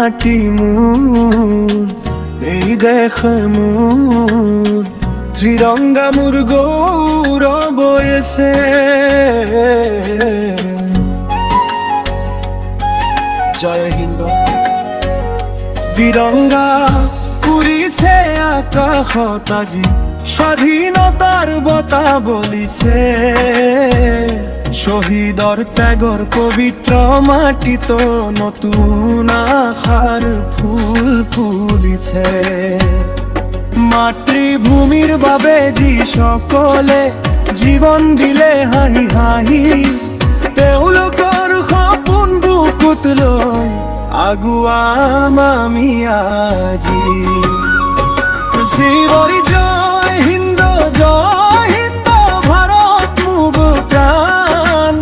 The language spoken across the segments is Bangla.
মাটি মোর, এই দেখ মোর ত্রিরঙ্গা মোর গৌরব এসে। জয় হিন্দ। বিরঙ্গা উড়িছে আকাশত আজি, স্বাধীনতার বতা বলিছে। শহীদর ত্যাগর পবিত্র মাটিত নতুন আশার ফুল ফুলিছে। মাতৃভূমির বাবে যি সকলে জীবন দিলে হাঁহি হাঁহি, তেওঁলোকৰ সপোন বুকুত লৈ আগুৱাম আমি আজি। শিৱৰি জয় হিন্দ, জয় হিন্দ, ভাৰত মোৰ প্ৰাণ।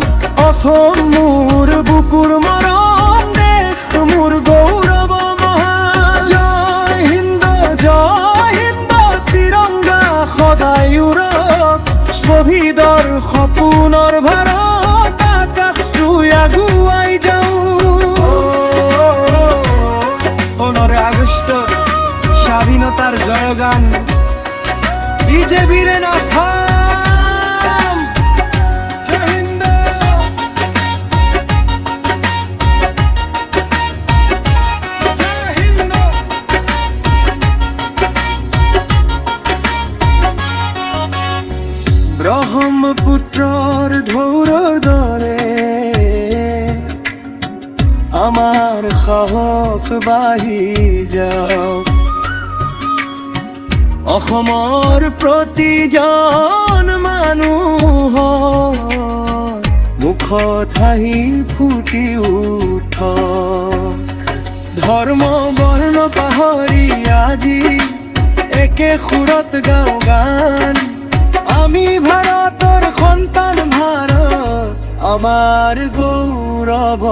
অসম মোৰ বুকুৰ মৰম, দেশ মোৰ গৌৰৱ মহান। জয় হিন্দ, জয় হিন্দ, তিৰংগা সদায় উৰক। শ্বহীদৰ সপোনৰ ভাৰত, আকাশ চুই আগুৱাই যাওঁ। 15 আগস্ট স্বাধীনতার জয়গান, বিজেপির আসাম। জয় হিন্দ। জয় হিন্দ। ব্রহ্মপুত্রর ঢৌৰৰ দৰে আমাৰ সাহস বাঢ়ি যাওক। অসমৰ প্ৰতিজন মানুহৰ মুখত হাঁহি ফুটি উঠক। ধৰ্ম বৰ্ণ পাহৰি আজি একে সুৰত গাওঁ গান। আমি ভাৰতৰ সন্তান, ভাৰত আমাৰ গৌৰৱ।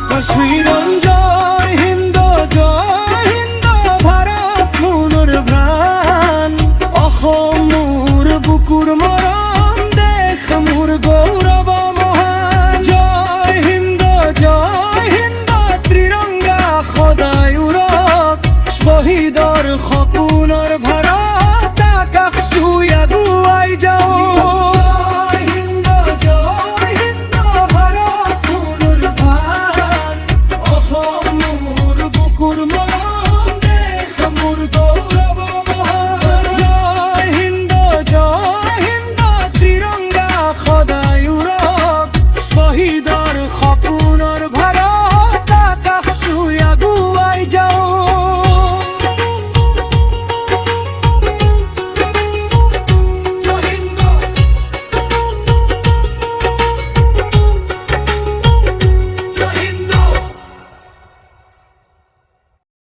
কাশ্মীৰম জয় হিন্দ, জয় হিন্দ, ভাৰত মোৰ প্ৰাণ। অসম মোৰ বুকুৰ মৰম, দেশ মোৰ গৌৰৱ মহান। জয় হিন্দ, জয় হিন্দ, ত্ৰিৰংগা সদায় উৰক। শ্বহীদৰ সপোনৰ ভাৰত, আকাশ চুই আগুৱাই যাওঁ। Kurma